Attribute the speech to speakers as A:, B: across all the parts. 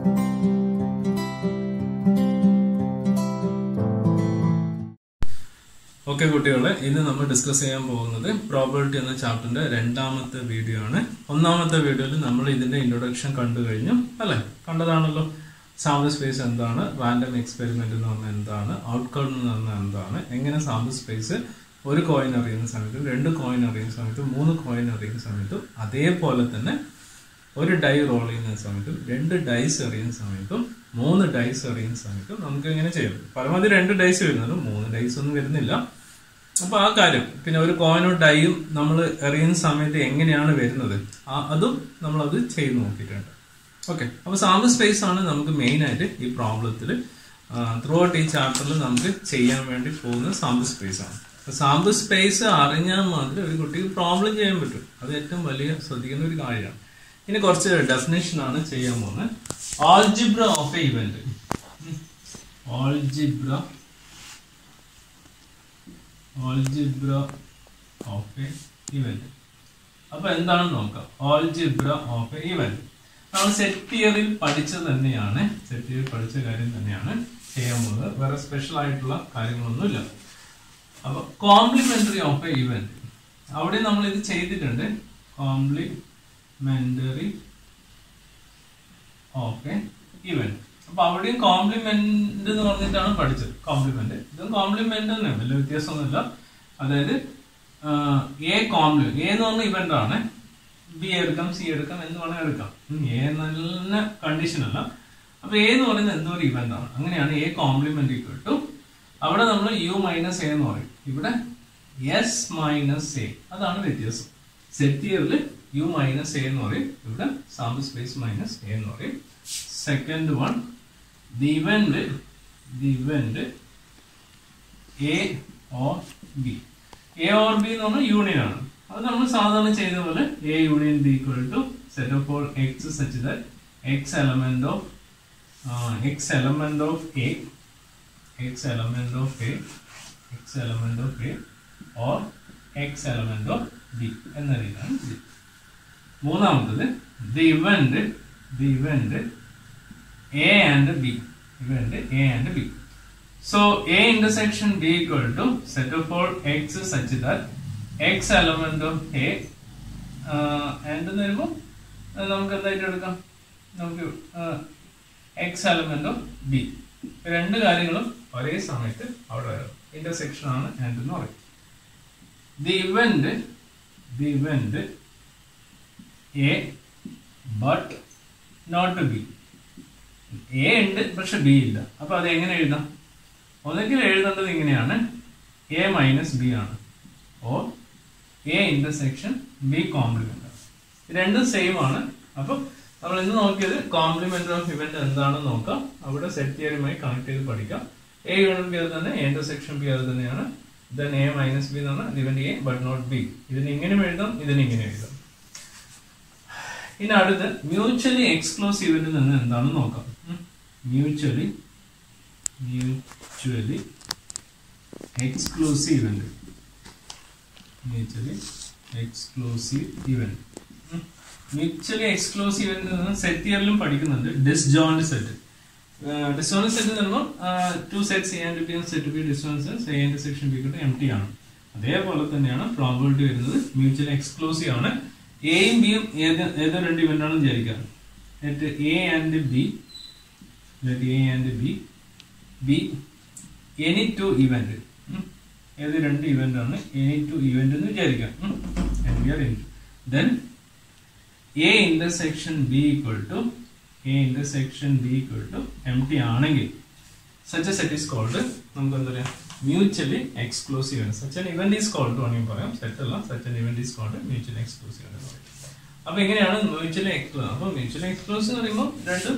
A: Okay, കുട്ടികളെ ഇന്ന് നമ്മൾ ഡിസ്കസ് ചെയ്യാൻ പോകുന്നത് പ്രോബബിലിറ്റി എന്ന ചാപ്റ്ററിന്റെ രണ്ടാമത്തെ വീഡിയോ ആണ്. ഒന്നാമത്തെ വീഡിയോയിൽ നമ്മൾ ഇതിന്റെ ഇൻട്രൊഡക്ഷൻ കണ്ടു കഴിഞ്ഞു അല്ലേ? കണ്ടതാണല്ലോ. സാമ്പിൾ സ്പേസ് എന്താണ്, റാൻഡം എക്സ്പെരിമെന്റ് എന്ന് പറഞ്ഞാൽ എന്താണ്, ഔട്ട്കം എന്ന് പറഞ്ഞാൽ എന്താണ്, എങ്ങനെ സാമ്പിൾ സ്പേസ് ഒരു കോയിൻ അറിയുന്ന സമയത്തും 2 കോയിൻ അറിയുന്ന സമയത്തും 3 കോയിൻ അറിയുന്ന സമയത്തും അതേപോലെ തന്നെ ഒരു ഡൈ റോൾ ചെയ്യുന്ന സമയത്തും 2 ഡൈസ് എറിയുന്ന സമയത്തും 3 ഡൈസ് എറിയുന്ന സമയത്തും നമുക്ക് എങ്ങനെ ചെയ്യാം. പരമാവധി 2 ഡൈസ് വരുന്നുള്ളൂ, 3 ഡൈസ് ഒന്നും വരുന്നില്ല. അപ്പൊ ആ കാര്യം, പിന്നെ ഒരു കോയിനോ ഡൈയും നമ്മൾ എറിയുന്ന സമയത്ത് എങ്ങനെയാണ് വരുന്നത് അതും നമ്മളത് ചെയ്ത് നോക്കിയിട്ടുണ്ട്. ഓക്കെ, അപ്പൊ സാമ്പിൾ സ്പേസ് ആണ് നമുക്ക് മെയിൻ ആയിട്ട് ഈ പ്രോബ്ലത്തിൽ ത്രൂ ഔട്ട് ഈ ചാപ്റ്ററിൽ നമുക്ക് ചെയ്യാൻ വേണ്ടി പോകുന്ന സാമ്പിൾ സ്പേസ് ആണ്. സാമ്പിൾ സ്പേസ് അറിഞ്ഞാൽ മാത്രമേ ഒരു കുട്ടിക്ക് പ്രോബ്ലം ചെയ്യാൻ പറ്റും. അത് ഏറ്റവും വലിയ ശ്രദ്ധിക്കുന്ന ഒരു കാര്യമാണ്. ഇനി കുറച്ച് ഡെഫിനേഷൻ ആണ് ചെയ്യാൻ പോകുന്നത്. Algebra of a event. Algebra of a event. അപ്പൊ എന്താണെന്ന് നോക്കാം. ആൾജിബ്ര ഓഫ് എ ഇവന്റ് നമ്മൾ സെറ്റ് തിയറിയിൽ പഠിച്ചത് തന്നെയാണ്, സെറ്റ് തിയറി പഠിച്ച കാര്യം തന്നെയാണ് ചെയ്യാൻ പോകുന്നത്. വേറെ സ്പെഷ്യൽ ആയിട്ടുള്ള കാര്യങ്ങളൊന്നുമില്ല. അപ്പൊ കോംപ്ലിമെന്ററി ഓഫ് എ ഇവന്റ്, അവിടെ നമ്മൾ ഇത് ചെയ്തിട്ടുണ്ട്. Complementary of a event. അപ്പൊ അവിടെയും കോംപ്ലിമെന്റ് എന്ന് പറഞ്ഞിട്ടാണ് പഠിച്ചത്. കോംപ്ലിമെന്റ്, ഇതും കോംപ്ലിമെന്റ് തന്നെ, വലിയ വ്യത്യാസമൊന്നുമില്ല. അതായത് എ കോംപ്ലിമെന്റ്, എ എന്ന് പറഞ്ഞ ഇവന്റ് ആണ്. ബി എടുക്കാം, സി എടുക്കാം, എന്ന് വേണമെങ്കിൽ എടുക്കാം. എ നല്ല കണ്ടീഷൻ അല്ല. അപ്പൊ എ എന്ന് പറയുന്നത് എന്തോ ഒരു ഇവന്റ് ആണ്. അങ്ങനെയാണ് എ കോംപ്ലിമെന്റ് ഈക്വൽ ടു, അവിടെ നമ്മൾ യു മൈനസ് എ എന്ന് പറയും, ഇവിടെ എസ് മൈനസ് എ. അതാണ് വ്യത്യാസം. സെറ്റ് തിയറിൽ യു മൈനസ് എ എന്ന് പറയും, ഇവിടെ സാമ്പിൾ സ്പേസ് മൈനസ് എ എന്ന് പറയും. Second one, the event A or B. A or B എന്ന് പറഞ്ഞാൽ യൂണിയൻ ആണ്. അത് നമ്മൾ സാധാരണ ചെയ്ത പോലെ A union B equal to set of all x such that x element of A or x element of B എന്ന രീതിയിലാണ്. മൂന്നാമത്തത് the event A and B. Event A and B. So A intersection B equal to set of all x such that x element of A and വരുമ്പോൾ നമുക്ക് എന്തായിട്ട് എടുക്കാം, നമുക്ക് x element of B. രണ്ട് കാര്യങ്ങളും ഒരേ സമയത്ത് അവിടെ വരും. ഇന്റർസെക്ഷൻ ആണ് and എന്ന് പറയും. The event A but not B. A ഉണ്ട് പക്ഷെ ബി ഇല്ല. അപ്പൊ അത് എങ്ങനെ എഴുതാം? ഒന്നെങ്കിൽ എഴുതേണ്ടത് ഇങ്ങനെയാണ്, എ മൈനസ് ബി ആണ്, or A intersection B complement ആണ്. രണ്ടും സെയിം ആണ്. അപ്പൊ നമ്മൾ ഇന്ന് നോക്കിയത് കോംപ്ലിമെന്റ് ഓഫ് ഇവന്റ് എന്താണെന്ന് നോക്കാം. അവിടെ സെറ്റ് തിയറിയുമായി കണക്ട് ചെയ്ത് പഠിക്കാം. എ യൂണിയൻ ബി അത് തന്നെ, എ ഇന്റർസെക്ഷൻ ബി അത് തന്നെയാണ്. ദെൻ എ മൈനസ് ബി എന്ന് പറഞ്ഞാൽ event A but not B. ഇതിന് ഇങ്ങനെ എഴുതാം, ഇതിന് ഇങ്ങനെ എഴുതാം. ഇനി അടുത്ത് മ്യൂച്വലി എക്സ്ക്ലൂസീവ് ഇവന്റിൽ നിന്ന് എന്താണെന്ന് നോക്കാം. Mutually exclusive event. Mutually exclusive event set തിയറിലും പഠിക്കുന്നുണ്ട്. Disjoint set. ഡിസ്ജോയിന്റ് സെറ്റ് എന്ന് പറയുമ്പോൾ 2 sets A and B set B disjoint set A intersection B empty ആണ്. അതേപോലെ തന്നെയാണ് പ്രോബബിലിറ്റി വരുന്നത്. മ്യൂച്വലി എക്സ്ക്ലൂസീവ് ആണ്. എയും ബിയും ഏതോ 2 ഇവന്റ് ആണെന്ന് വിചാരിക്കാം. A and B any 2 event, ഏത് 2 ഇവന്റ് ആണ്, എനി 2 ഇവന്റ് എന്ന് വിചാരിക്കാം. Then A intersection B equal to empty ആണെങ്കിൽ such a set is called, നമുക്ക് എന്താ പറയാ, mutually exclusive. Such an event is called വേണമെങ്കിൽ പറയാം, സെറ്റ് അല്ല, such an event is called mutually exclusive എന്ന് പറയും. അപ്പൊ എങ്ങനെയാണ് മ്യൂച്വലി എക്സ്ക്ലൂസീവ്? അപ്പൊ മ്യൂച്വലി എക്സ്ക്ലൂസീവ് എന്ന് പറയുമ്പോൾ 2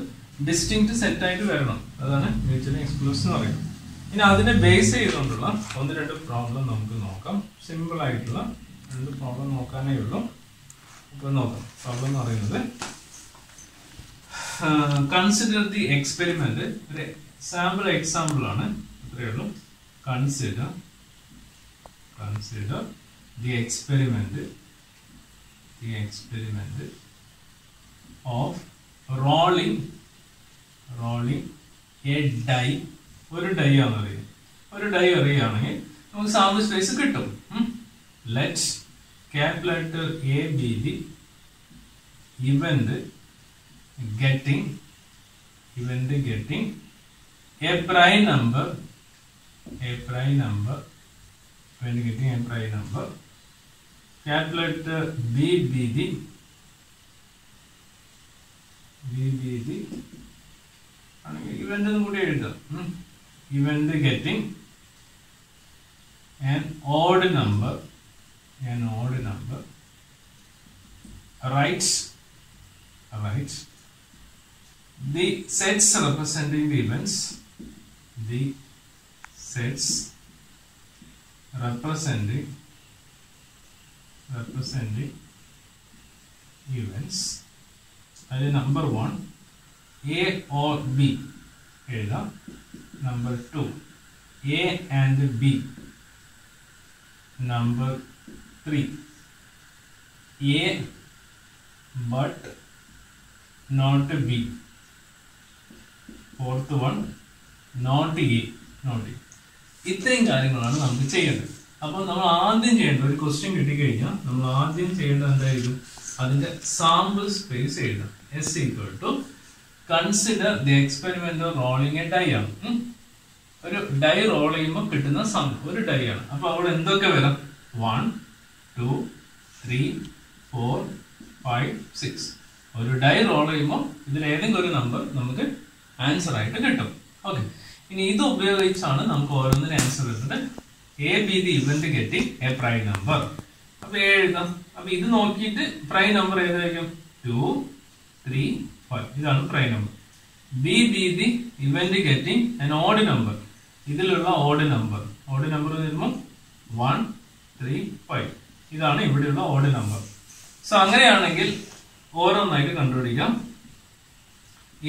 A: ഡിസ്റ്റിങ്ക്ട് സെറ്റ് ആയിട്ട് വരണം. അതാണ് മ്യൂച്വലി എക്സ്ക്ലൂസീവ് എന്ന് പറയുന്നത്. ഇനി അതിനെ ബേസ് ചെയ്തുകൊണ്ടുള്ള 1-2 പ്രോബ്ലം നമുക്ക് നോക്കാം. സിമ്പിൾ ആയിട്ടുള്ള 2 പ്രോബ്ലം നോക്കാനേ ഉള്ളൂ. ഇപ്പൊ നോക്കാം. പ്രോബ്ലം എന്ന് പറയുന്നത്, കൺസിഡർ ദി എക്സ്പെരിമെന്റ്. ഒരു സാമ്പിൾ എക്സാമ്പിൾ ആണ്, അത്രയേ ഉള്ളൂ. Consider the experiment of rolling rolling a die, ഒരു ഡൈ ആണെന്ന് അറിയാം. ഒരു ഡൈ അറിയുകയാണെങ്കിൽ നമുക്ക് സാമ്പിൾ സ്പേസ് കിട്ടും. Let capital letter A be the event getting a prime number, event getting a prime number. Capital letter B be the event കൂടി എഴുതാം. Event getting an odd number, writes the sets representing the events, representing events. That is number 1 A or B. Number 2 A and B. Number 3 A but not B. Fourth one not A. ഇത്രയും കാര്യങ്ങളാണ് നമുക്ക് ചെയ്യേണ്ടത്. അപ്പോൾ നമ്മൾ ആദ്യം ചെയ്യേണ്ട ഒരു question കിട്ടിക്കഴിഞ്ഞാൽ നമ്മൾ ആദ്യം ചെയ്യേണ്ടത് എന്തായിരിക്കും? അതിന്റെ സാമ്പിൾ സ്പേസ് എഴുതാം. S equal to consider the experiment of rolling a die ആണ്. ഒരു ഡൈ റോൾ ചെയ്യുമ്പോൾ കിട്ടുന്ന സാമ്പിൾ ഒരു ഡൈ ആണ്. അപ്പൊ അവിടെ എന്തൊക്കെ വരാം? 1 2 3 4 5 6. ഒരു ഡൈ റോൾ ചെയ്യുമ്പോൾ ഇതിൽ ഏതെങ്കിലും ഒരു നമ്പർ നമുക്ക് ആൻസർ ആയിട്ട് കിട്ടും. ഓക്കെ, ഇനി ഇത് ഉപയോഗിച്ചാണ് നമുക്ക് ഓരോന്നിനും ആൻസർ വരുന്നത്. A be the event getting a prime number. അപ്പൊ എഴുതാം. അപ്പൊ ഇത് നോക്കിയിട്ട് പ്രൈം നമ്പർ ഏതായിരിക്കും? 2 3 5. ഇതാണ് prime number. B be the event getting an odd number. ഇതിലുള്ള ഓഡ് നമ്പർ വരുമ്പോൾ 1 3 5. ഇതാണ് ഇവിടെയുള്ള ഓഡ് നമ്പർ. സോ അങ്ങനെയാണെങ്കിൽ ഓരോന്നായിട്ട് കണ്ടുപിടിക്കാം.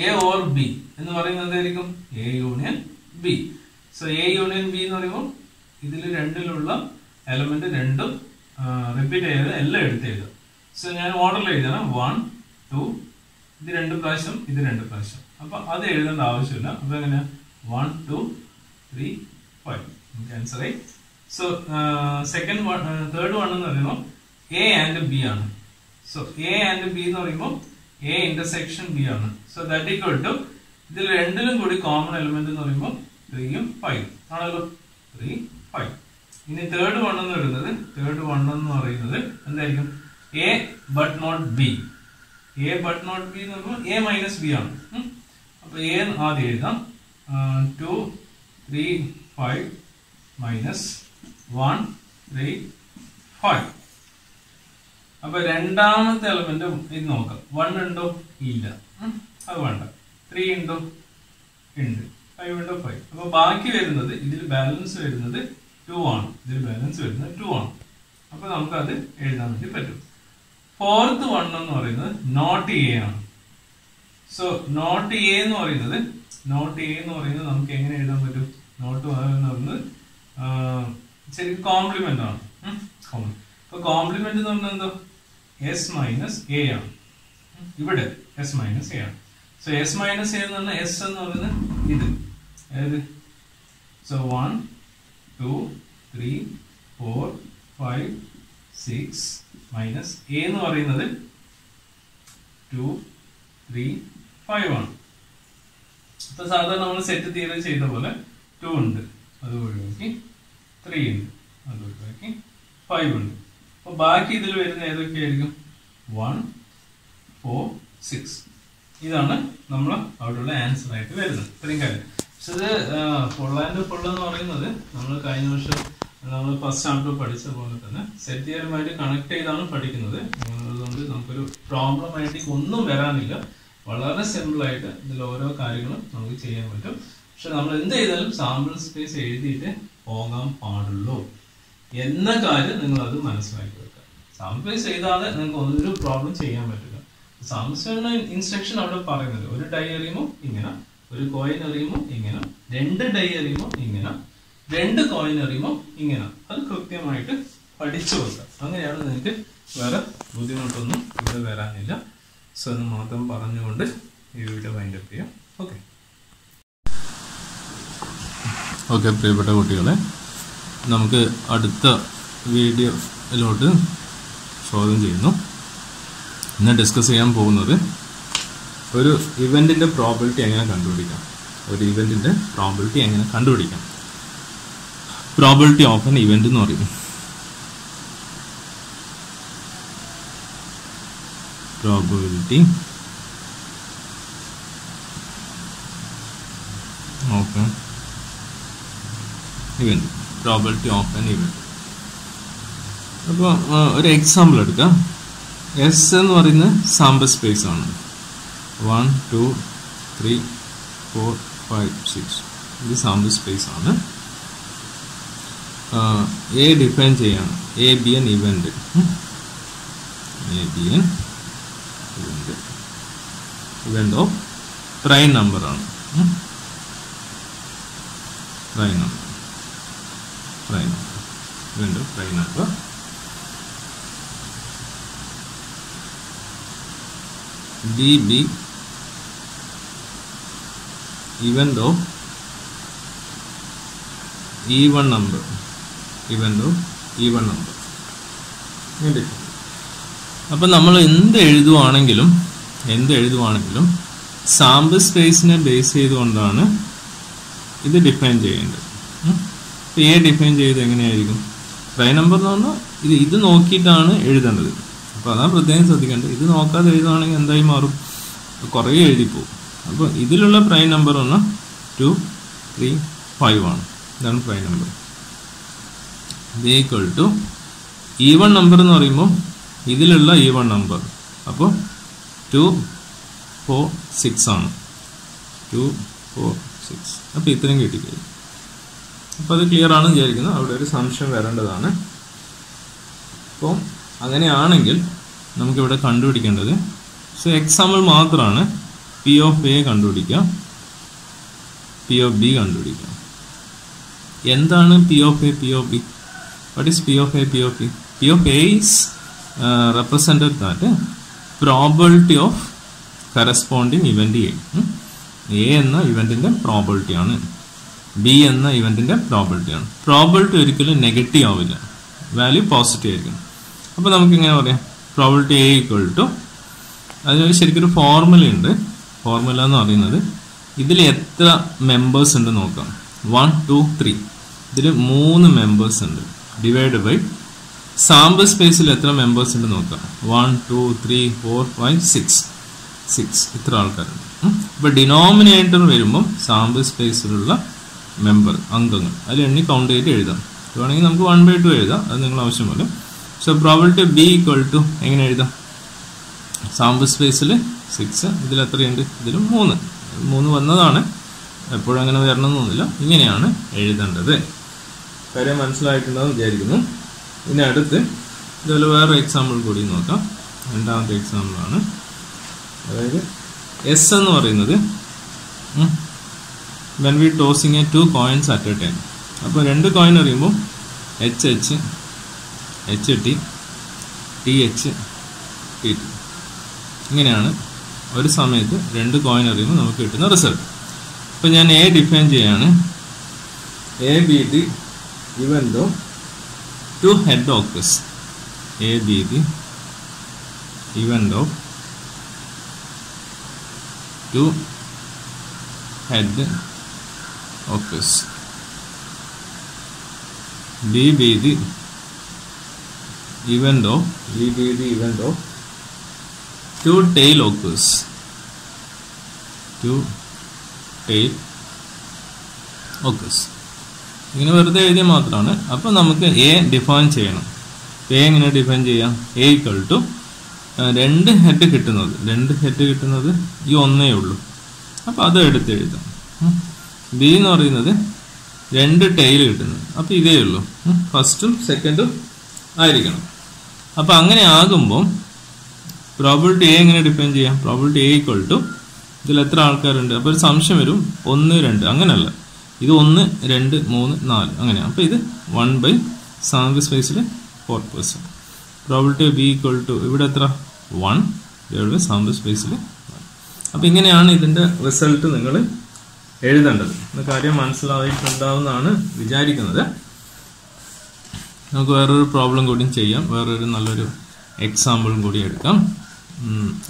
A: A or B എന്ന് പറയുന്നത് എന്തായിരിക്കും? A union B. So A union B എന്ന് പറയുമ്പോൾ ഇതിൽ രണ്ടിലുള്ള എലമെന്റ് രണ്ടും റിപ്പീറ്റ് ചെയ്ത് എല്ലാം എടുത്ത് എഴുതാം. സോ ഞാൻ ഓർഡറിൽ എഴുതണം. 1 2 ഇത് 2 പ്രാവശ്യം, ഇത് 2 പ്രാവശ്യം. അപ്പൊ അത് എഴുതേണ്ട ആവശ്യമില്ല. അപ്പൊ എങ്ങനെയാ? 1 2 3 5. നമുക്ക് ആൻസർ ആയി. സോ തേർഡ് വൺ എന്ന് പറയുമ്പോൾ A ആൻഡ് B ആണ്. സോ A ആൻഡ് B എന്ന് പറയുമ്പോൾ A ഇന്റർസെക്ഷൻ B ആണ്. സോ ദാറ്റ് ഈക്വൽ ടു ഇതിൽ രണ്ടിലും കൂടി കോമൺ എലിമെന്റ് എന്ന് പറയുമ്പോൾ 3 5 ആണല്ലോ. 3 5. ഇനി തേർഡ് വൺ എന്ന് പറയുന്നത് എന്തായിരിക്കും? A but not B. A but not B എന്ന് പറയുമ്പോൾ A minus B ആണ്. അപ്പൊ A ആദ്യം എഴുതാം. 2 3 5 minus 1 3 5. അപ്പൊ രണ്ടാമത്തെ എലമെന്റ് ഇത് നോക്കാം. 1 ഉണ്ടോ? ഇല്ല, അത് വേണ്ട. 3 ഉണ്ടോ? ഉണ്ട്. 5 ഉണ്ടോ? 5. അപ്പൊ ബാക്കി വരുന്നത് ഇതിൽ ബാലൻസ് വരുന്നത് 2 ആണ്. അപ്പൊ നമുക്കത് എഴുതാൻ വേണ്ടി പറ്റും. ഫോർത്ത് വൺ എന്ന് പറയുന്നത് നോട്ട് എ ആണ്. സോ നോട്ട് എ എന്ന് പറയുന്നത് നമുക്ക് എങ്ങനെ എഴുതാൻ പറ്റും? നോട്ട് എന്ന് പറയുന്നത് ശരിക്കും കോംപ്ലിമെന്റ് ആണ്. അപ്പൊ കോംപ്ലിമെന്റ് എന്ന് പറഞ്ഞാൽ എന്തോ? S മൈനസ് എ ആണ്. ഇവിടെ S മൈനസ് എ ആണ്. സോ S മൈനസ് എ എന്ന് പറഞ്ഞാൽ S എന്ന് പറയുന്നത് ഇത് ഏത്? സോ 1 2 3 4 5 6 മൈനസ് എ എന്ന് പറയുന്നത് 2 3 5 ആണ്. ഇപ്പൊ സാധാരണ നമ്മൾ സെറ്റ് തിയറി ചെയ്ത പോലെ 2 ഉണ്ട്, അത് ഒഴിവാക്കി 3 ഉണ്ട്, അത് ഒഴിവാക്കി 5 ഉണ്ട്. അപ്പൊ ബാക്കി ഇതിൽ വരുന്ന ഏതൊക്കെയായിരിക്കും? 1 4 6. ഇതാണ് നമ്മൾ അവിടെയുള്ള ആൻസർ ആയിട്ട് വരുന്നത്. ഇത്രയും കാര്യം. പക്ഷെ ഇത് ഫുൾ ആൻഡ് ഫുൾ എന്ന് പറയുന്നത് നമ്മൾ കഴിഞ്ഞ വർഷം നമ്മൾ ഫസ്റ്റ് ചാപ്റ്റർ പഠിച്ച പോലെ തന്നെ സെറ്റ് തിയറുമായിട്ട് കണക്ട് ചെയ്താണ് പഠിക്കുന്നത്. അതുകൊണ്ട് നമുക്കൊരു പ്രോബ്ലം ആയിട്ട് ഒന്നും വരാനില്ല. വളരെ സിമ്പിൾ ആയിട്ട് ഇതിൽ ഓരോ കാര്യങ്ങളും നമുക്ക് ചെയ്യാൻ പറ്റും. പക്ഷെ നമ്മൾ എന്ത് ചെയ്താലും സാമ്പിൾ സ്പേസ് എഴുതിയിട്ട് പോകാൻ പാടുള്ളൂ എന്ന കാര്യം നിങ്ങൾ അത് മനസ്സിലാക്കി വെക്കുക. സാമ്പിൾ സ്പേസ് എഴുതാതെ നിങ്ങൾക്ക് ഒരു പ്രോബ്ലം ചെയ്യാൻ പറ്റില്ല. സാമ്പിൾ സ്പേസ് ഇൻസ്ട്രക്ഷൻ അവിടെ പറയുന്നത് ഒരു ഡൈ എറിയുമ്പോൾ ഇങ്ങനെ, ഒരു കോയിൻ എറിയുമ്പോൾ ഇങ്ങനെ, 2 ഡൈ എറിയുമ്പോൾ ഇങ്ങനെ, 2 കോയിൻ എറിയുമ്പോൾ ഇങ്ങനെ. അത് കൃത്യമായിട്ട് പഠിച്ചു വെക്കുക. അങ്ങനെയാണ് നിങ്ങൾക്ക് വേറെ ബുദ്ധിമുട്ടൊന്നും ഇവിടെ വരാനില്ല. സോ എന്ന് മാത്രം പറഞ്ഞുകൊണ്ട് ഈ വീഡിയോ വൈൻഡപ്പ് ചെയ്യാം. ഓക്കെ. ഓക്കെ, പ്രിയപ്പെട്ട കുട്ടികളെ, നമുക്ക് അടുത്ത വീഡിയോയിലോട്ട് സ്വാഗതം ചെയ്യുന്നു. ഇന്ന് ഡിസ്കസ് ചെയ്യാൻ പോകുന്നത് ഒരു ഇവൻറ്റിൻ്റെ പ്രോബിലിറ്റി എങ്ങനെ കണ്ടുപിടിക്കാം. പ്രോബിലിറ്റി ഓഫ് ആൻ ഇവന്റ് എന്ന് പറയും. Probability of an event. അപ്പോൾ ഒരു എക്സാമ്പിൾ എടുക്കാം. എസ് എന്ന് പറയുന്നത് സാമ്പിൾ സ്പേസ് ആണ്. 1 2 3 4 5 6 ഇത് സാമ്പിൾ സ്പേസ് ആണ്. എ ഡിഫൈൻ ചെയ്യാണ്. A B an event. Event of prime number ആണ്. Prime number. B B event of even number. അപ്പൊ നമ്മൾ എന്ത് എഴുതുവാണെങ്കിലും സാമ്പിൾ സ്പേസിനെ ബേസ് ചെയ്തുകൊണ്ടാണ് ഇത് ഡിഫൈൻ ചെയ്യേണ്ടത്. എ ഡിഫൈൻ ചെയ്ത് എങ്ങനെയായിരിക്കും? പ്രൈം നമ്പർ എന്ന് പറഞ്ഞാൽ ഇത് നോക്കിയിട്ടാണ് എഴുതേണ്ടത്. അപ്പോൾ അതാണ് പ്രത്യേകം ശ്രദ്ധിക്കേണ്ടത്. ഇത് നോക്കാതെ എഴുതുകയാണെങ്കിൽ എന്തായി മാറും? കുറേ എഴുതിപ്പോവും. അപ്പോൾ ഇതിലുള്ള പ്രൈം നമ്പർ ഒന്ന് 2 3 5 ആണ്. ഇതാണ് prime number. Equal to even number എന്ന് പറയുമ്പോൾ ഇതിലുള്ള ഈവൺ നമ്പർ അപ്പോൾ 2 4 6 ആണ്. 2 4 6. അപ്പോൾ ഇത്രയും കിട്ടിക്കഴിഞ്ഞു. അപ്പോൾ അത് ക്ലിയർ ആണെന്ന് വിചാരിക്കുന്നു. അവിടെ ഒരു സംശയം വരേണ്ടതാണ്. അപ്പോൾ അങ്ങനെയാണെങ്കിൽ നമുക്കിവിടെ കണ്ടുപിടിക്കേണ്ടത് എക്സാമ്പിൾ മാത്രമാണ്. പി ഓഫ് എ കണ്ടുപിടിക്കാം, പി ഓഫ് ബി കണ്ടുപിടിക്കാം. എന്താണ് P of A, P of B? What is P of A, P of B? P of A is represented that probability of corresponding event A. A എന്ന ഇവന്റിന്റെ probability ആണ്, B എന്ന ഇവന്റിന്റെ probability ആണ്. Probability ഒരിക്കലും negative ആവില്ല, value positive ആയിരിക്കും. അപ്പോൾ നമുക്ക് ഇങ്ങനെ പറയാം, പ്രോബിലിറ്റി എ ഈക്വൽ ടു, അതിനൊരു ശരിക്കൊരു ഫോർമുല ഉണ്ട്. ഫോർമുല എന്ന് പറയുന്നത് ഇതിൽ എത്ര മെമ്പേഴ്സ് ഉണ്ട് നോക്കാം. 1 2 3 ഇതിൽ 3 മെമ്പേഴ്സ് ഉണ്ട്. ഡിവൈഡ് ബൈ സാമ്പിൾ സ്പേസിൽ എത്ര മെമ്പേഴ്സ് ഉണ്ട് നോക്കാം. 1 2 3 4 5 6 ഇത്ര ആൾക്കാരുണ്ട്. ഇപ്പൊ ഡിനോമിനേറ്റർ വരുമ്പം സാമ്പിൾ സ്പേസിലുള്ള അംഗങ്ങൾ അതിൽ എണ്ണി കൗണ്ട് ചെയ്ത് എഴുതാം. വേണമെങ്കിൽ നമുക്ക് 1/2 എഴുതാം, അത് നിങ്ങൾ ആവശ്യം പോലെ. So probability B equal to എങ്ങനെ എഴുതാം? സാമ്പിൾ സ്പേസിൽ 6, ഇതിൽ എത്രയുണ്ട്? ഇതിൽ 3 വന്നതാണ്. എപ്പോഴും അങ്ങനെ വരണമെന്നൊന്നുമില്ല. ഇങ്ങനെയാണ് എഴുതേണ്ടത്. കാര്യം മനസ്സിലായിട്ടുണ്ടെന്ന് വിചാരിക്കുന്നു. ഇനി അടുത്ത് ഇതുപോലെ വേറെ എക്സാമ്പിൾ കൂടി നോക്കാം. രണ്ടാമത്തെ എക്സാമ്പിളാണ്. അതായത് എസ് എന്ന് പറയുന്നത് when we tossing a 2 coins at a time. അപ്പോൾ 2 കോയിൻ അറിയുമ്പോൾ HH HT TH TT ഇങ്ങനെയാണ് ഒരു സമയത്ത് 2 കോയിൻ അറിയുമ്പോൾ നമുക്ക് കിട്ടുന്ന റിസൾട്ട്. അപ്പോൾ ഞാൻ എ ഡിഫൈൻ ചെയ്യാണ്. A B the event of 2 head occurs. A B the event of 2 head occurs. B be the event of 2 tail occurs. 2 tail occurs. ഇങ്ങനെ വെറുതെ എഴുതിയ മാത്രമാണ്. അപ്പോൾ നമുക്ക് എ ഡിഫൈൻ ചെയ്യണം. എ എങ്ങനെ ഡിഫൈൻ ചെയ്യാം? എ ഈക്വൽ ടു 2 ഹെഡ് കിട്ടുന്നത് ഈ ഒന്നേ ഉള്ളൂ. അപ്പോൾ അത് എടുത്ത് എഴുതാം. ബി എന്ന് പറയുന്നത് 2 ടെയിൽ കിട്ടുന്നത്. അപ്പോൾ ഇതേ ഉള്ളൂ, ഫസ്റ്റും സെക്കൻഡും ആയിരിക്കണം. അപ്പോൾ അങ്ങനെ ആകുമ്പോൾ പ്രോബിലിറ്റി എ എങ്ങനെ ഡിഫൈൻ ചെയ്യാം? പ്രോബിലിറ്റി എ ഈക്വൽ ടു ഇതിൽ എത്ര ആൾക്കാരുണ്ട്? അപ്പോൾ ഒരു സംശയം വരും, 1 2 അങ്ങനെയല്ല, ഇത് 1 2 3 4 അങ്ങനെയാണ്. അപ്പോൾ ഇത് 1/, സാമ്പിൾ സ്പേസിൽ 4%. പ്രോബിലിറ്റി ബി ഈക്വൽ ടു ഇവിടെ എത്ര? 1 സാമ്പിൾ സ്പേസിൽ. അപ്പോൾ ഇങ്ങനെയാണ് ഇതിൻ്റെ റിസൾട്ട് നിങ്ങൾ എഴുതേണ്ടത്. എന്ന കാര്യം മനസ്സിലായിട്ടുണ്ടാവുന്നതാണ് വിചാരിക്കുന്നത്. നമുക്ക് വേറൊരു പ്രോബ്ലം കൂടി ചെയ്യാം. വേറൊരു നല്ലൊരു എക്സാമ്പിളും കൂടി എടുക്കാം.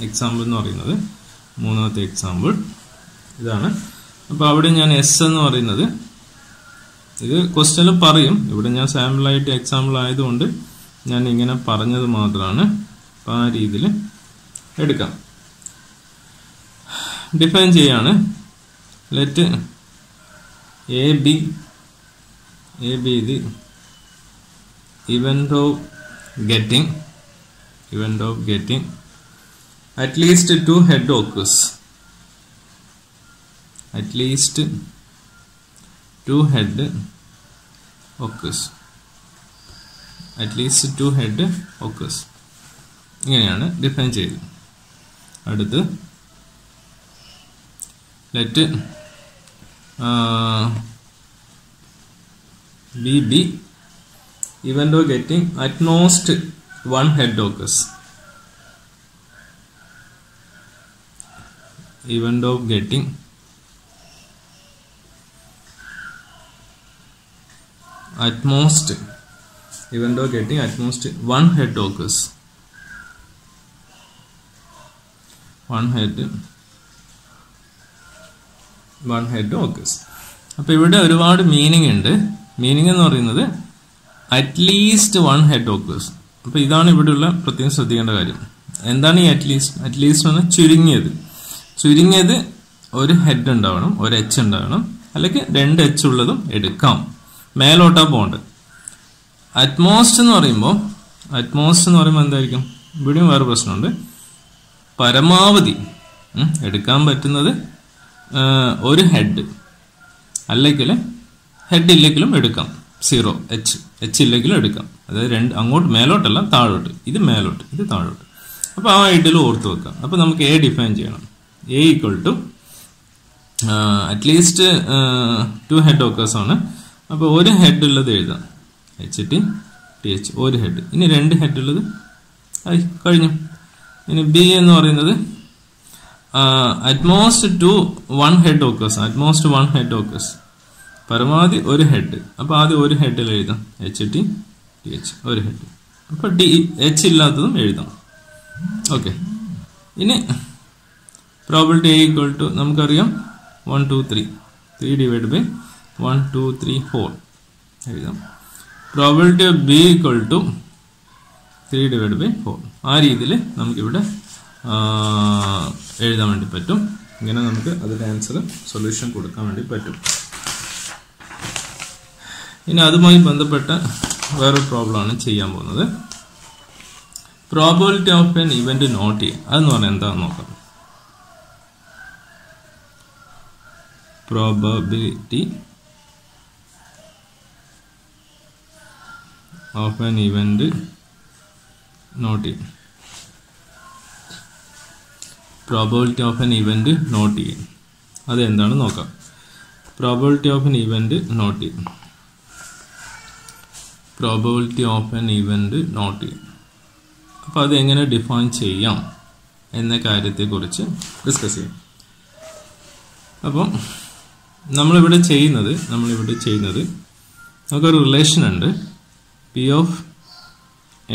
A: എക്സാമ്പിൾ എന്ന് പറയുന്നത് മൂന്നാമത്തെ എക്സാമ്പിൾ ഇതാണ്. അപ്പോൾ അവിടെ ഞാൻ എസ് എന്ന് പറയുന്നത് ഇത് ക്വസ്റ്റ്യനിൽ പറയും. ഇവിടെ ഞാൻ സാമ്പിളായിട്ട് എക്സാമ്പിൾ ആയതുകൊണ്ട് ഞാൻ ഇങ്ങനെ പറഞ്ഞത് മാത്രമാണ്. അപ്പോൾ ആ രീതിയിൽ എടുക്കാം. ഡിഫൈൻ ചെയ്യാണ്. ലെറ്റ് എ ബി ഇത് event of getting at least 2 head occurs. At least 2 head occurs. At least 2 head occurs. ഇങ്ങനെയാണ് ഡിഫൈൻ ചെയ്തത്. അടുത്ത് let be event of getting at most 1 head occurs. Event of getting at most 1 head occurs. 1 head occurs. അപ്പോൾ ഇവിടെ ഒരുപാട് meaning ഉണ്ട്. Meaning എന്ന് പറയുന്നത് at least 1 head occurs. അപ്പോൾ ഇതാണ് ഇവിടെയുള്ള പ്രത്യേകം ശ്രദ്ധിക്കേണ്ട കാര്യം. എന്താണ് ഈ അറ്റ്ലീസ്റ്റ് എന്ന് ചുരുങ്ങിയത് ഒരു ഹെഡ് ഉണ്ടാവണം, ഒരു എച്ച് ഉണ്ടാവണം, അല്ലെങ്കിൽ 2 എച്ച് ഉള്ളതും എടുക്കാം. മേലോട്ടാ പോകേണ്ടത്. അറ്റ്മോസ്റ്റ് എന്ന് പറയുമ്പോൾ എന്തായിരിക്കും? ഇവിടെയും വേറെ പ്രശ്നമുണ്ട്. പരമാവധി എടുക്കാൻ പറ്റുന്നത് ഒരു ഹെഡ്, അല്ലെങ്കിൽ ഹെഡ് ഇല്ലെങ്കിലും എടുക്കാം. 0 എച്ച് ഇല്ലെങ്കിലും എടുക്കാം. അതായത് അങ്ങോട്ട് മേലോട്ടല്ല, താഴോട്ട്. ഇത് മേലോട്ട്, ഇത് താഴോട്ട്. അപ്പോൾ ആ ഐഡിയൽ ഓർത്ത് വെക്കാം. അപ്പോൾ നമുക്ക് എ ഡിഫൈൻ ചെയ്യണം. A equal to at least 2 head occurs ആണ്. അപ്പോൾ ഒരു ഹെഡ് ഉള്ളത് എഴുതാം. HT ഒരു ഹെഡ്. ഇനി 2 ഹെഡ് ഉള്ളത് കഴിഞ്ഞു. ഇനി ബി എന്ന് പറയുന്നത് അറ്റ്മോസ്റ്റ് 1 ഹെഡ് ഓക്കേഴ്സ്. പരമാവധി ഒരു ഹെഡ്. അപ്പോൾ ആദ്യം ഒരു ഹെഡിൽ എഴുതാം. HT ഒരു ഹെഡ്. അപ്പോൾ എച്ച് ഇല്ലാത്തതും എഴുതാം. ഓക്കെ. ഇനി പ്രോബിലിറ്റി എ ഈക്വൽ ടു നമുക്കറിയാം 1 2 3 ഡിവൈഡ് ബൈ 1 2 3 4 എഴുതാം. Probability of B equal to 3 divide by 4. ആ രീതിയിൽ നമുക്കിവിടെ എഴുതാൻ വേണ്ടി പറ്റും. ഇങ്ങനെ നമുക്ക് അതിൻ്റെ ആൻസർ സൊല്യൂഷൻ കൊടുക്കാൻ വേണ്ടി പറ്റും. ഇനി അതുമായി ബന്ധപ്പെട്ട വേറൊരു പ്രോബ്ലമാണ് ചെയ്യാൻ പോകുന്നത്. Probability of an event not ചെയ്യുക. അതെന്ന് പറഞ്ഞാൽ എന്താണെന്ന് നോക്കാം. Probability of an event not ചെയ്യുക. Probability of an event not ചെയ്യുക. അതെന്താണെന്ന് നോക്കാം. Probability of an event not ചെയ്യുക. Probability of an event not ചെയ്യും. അപ്പോൾ അത് എങ്ങനെ ഡിഫൈൻ ചെയ്യാം എന്ന കാര്യത്തെക്കുറിച്ച് ഡിസ്കസ് ചെയ്യാം. അപ്പം നമ്മളിവിടെ ചെയ്യുന്നത് നമുക്കൊരു റിലേഷൻ ഉണ്ട്. P of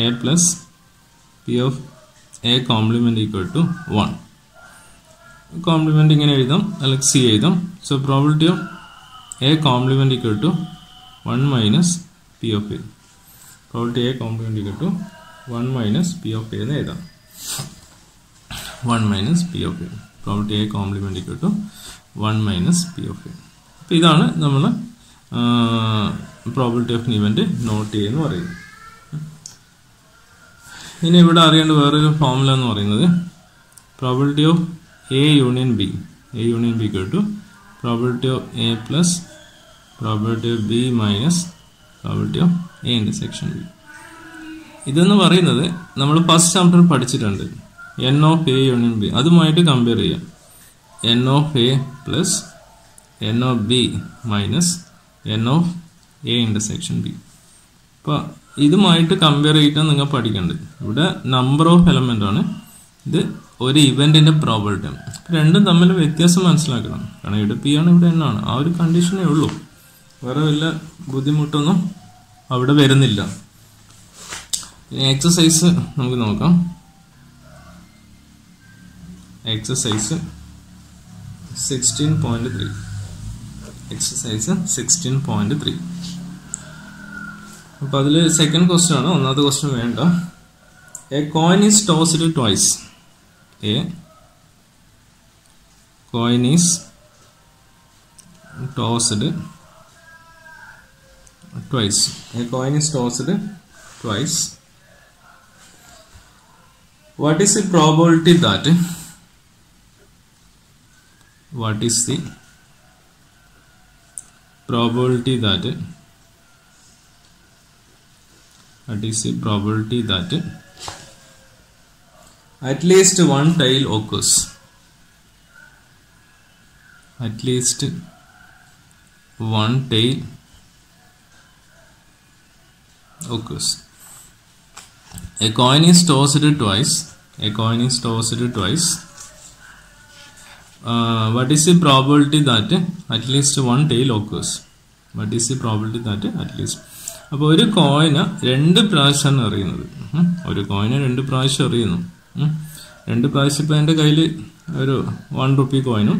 A: A plus P of A complement equal to 1. Complement ഇങ്ങനെ എഴുതാം, അല്ലെങ്കിൽ സി എഴുതാം. So probability of A complement equal to 1 minus P of A. Probability A complement equal to 1 minus P of A എന്ന് എഴുതാം. 1 minus P of A. Probability A complement equal to 1 minus P of A. അപ്പോൾ ഇതാണ് നമ്മൾ probability of event not ചെയ്യുമെന്ന് പറയുന്നത്. ഇനി ഇവിടെ അറിയേണ്ട വേറൊരു ഫോർമുല എന്ന് പറയുന്നത് probability of A union B. A union B equal to probability of A plus probability of B minus probability of A intersection B. ഇതെന്ന് പറയുന്നത് നമ്മൾ ഫസ്റ്റ് ചാപ്റ്റർ പഠിച്ചിട്ടുണ്ട്. N of A union B അതുമായിട്ട് compare ചെയ്യാം. N of A plus N of B minus N of A intersection B. അപ്പോൾ ഇതുമായിട്ട് compare ചെയ്തിട്ടാണ് നിങ്ങൾ പഠിക്കേണ്ടത്. ഇവിടെ നമ്പർ ഓഫ് എലമെന്റ് ആണ്. ഇത്
B: ഒരു ഇവന്റിന്റെ പ്രോബിലിറ്റി. രണ്ടും തമ്മിൽ വ്യത്യാസം മനസ്സിലാക്കണം. കാരണം ഇവിടെ പി ആണ്, ഇവിടെ എൻ ആണ്. ആ ഒരു കണ്ടീഷനേ ഉള്ളൂ. വേറെ വല്ല ബുദ്ധിമുട്ടൊന്നും അവിടെ വരുന്നില്ല. ഇനി എക്സസൈസ് നമുക്ക് നോക്കാം. എക്സസൈസ് 16.3. എക്സസൈസ് 16.3. അപ്പൊ അതിൽ സെക്കൻഡ് ക്വസ്റ്റ്യൻ ആണ്. ഒന്നാമത്തെ ക്വസ്റ്റ്യൻ വേണ്ട. A coin is tossed twice. A coin is tossed twice. A coin is tossed twice. What is the probability that? What is the probability that? What is the probability that at least one tail occurs? At least one tail occurs. A coin is tossed twice. A coin is tossed twice. What is the probability that at least one tail occurs? What is the probability that at least? അപ്പോൾ ഒരു കോയിന് 2 പ്രാവശ്യമാണ് എറിയുന്നത്. ഒരു കോയിന് 2 പ്രാവശ്യം എറിയുന്നു. 2 പ്രാവശ്യം ഇപ്പം എൻ്റെ കയ്യിൽ ഒരു 1 rupee കോയിനും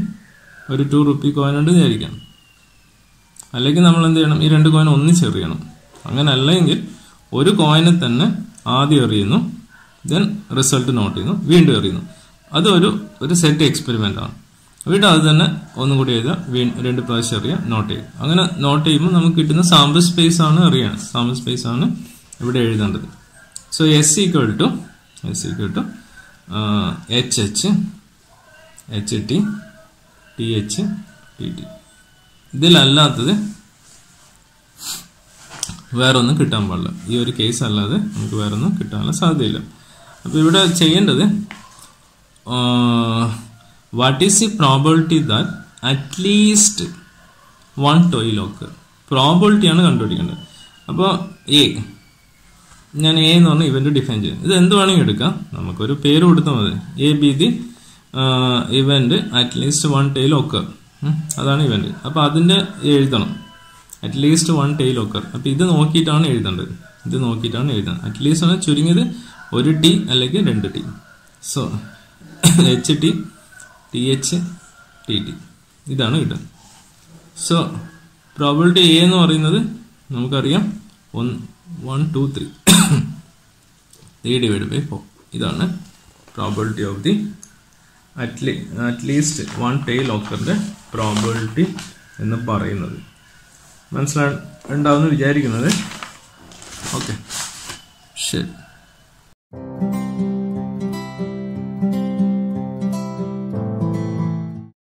B: ഒരു 2 rupee കോയിനുണ്ട് വിചാരിക്കാം. അല്ലെങ്കിൽ നമ്മൾ എന്ത് ചെയ്യണം? ഈ 2 കോയിൻ ഒന്നിച്ചെറിയണം. അങ്ങനെ അല്ലെങ്കിൽ ഒരു കോയിനെ തന്നെ ആദ്യം എറിയുന്നു, ദെൻ റിസൾട്ട് നോട്ട് ചെയ്യുന്നു, വീണ്ടും എറിയുന്നു. അതൊരു സെറ്റ് എക്സ്പെരിമെന്റ് ആണ്. വീണ്ടും അത് തന്നെ ഒന്നും കൂടി എഴുതുക, 2 പ്രാവശ്യം എറിയുക, നോട്ട് ചെയ്യുക. അങ്ങനെ നോട്ട് ചെയ്യുമ്പോൾ നമുക്ക് കിട്ടുന്ന സാമ്പിൾ സ്പേസ് ആണ് എറിയാണ്. സാമ്പിൾ സ്പേസ് ആണ് ഇവിടെ എഴുതേണ്ടത്. So S equal to H H H T T H T T. ഇതിലല്ലാത്തത് വേറൊന്നും കിട്ടാൻ പാടില്ല. ഈ ഒരു കേസ് അല്ലാതെ നമുക്ക് വേറൊന്നും കിട്ടാനുള്ള സാധ്യതയില്ല. അപ്പോൾ ഇവിടെ ചെയ്യേണ്ടത് what is the probability that at least one tail occur. പ്രോബിലിറ്റിയാണ് കണ്ടുപിടിക്കേണ്ടത്. അപ്പോൾ ഞാൻ എ എന്ന് പറഞ്ഞ ഇവന്റ് ഡിഫൈൻ ചെയ്യും. ഇത് എന്ത് വേണമെങ്കിൽ എടുക്കാം, നമുക്കൊരു പേര് കൊടുത്താൽ മതി. A B the event at least one tail occur. അതാണ് ഇവന്റ്. അപ്പോൾ അതിന്റെ എഴുതണം അറ്റ്ലീസ്റ്റ് വൺ ടൈൽ ഓക്കർ. അപ്പോൾ ഇത് നോക്കിയിട്ടാണ് എഴുതേണ്ടത്. അറ്റ്ലീസ്റ്റ് ആണ് ചുരുങ്ങിയത് 1 ടി അല്ലെങ്കിൽ 2 T. So H T T H T T ഇതാണ് കിട്ടുന്നത്. സോ പ്രോബിലിറ്റി എ എന്ന് പറയുന്നത് നമുക്കറിയാം 1 2 3 3/4. ഇതാണ് probability of the at least one tail ഓക്കറിന്റെ പ്രോബിലിറ്റി എന്ന് പറയുന്നത്. മനസ്സിലാവുമെന്ന് വിചാരിക്കുന്നത്. ഓക്കെ, ശരി.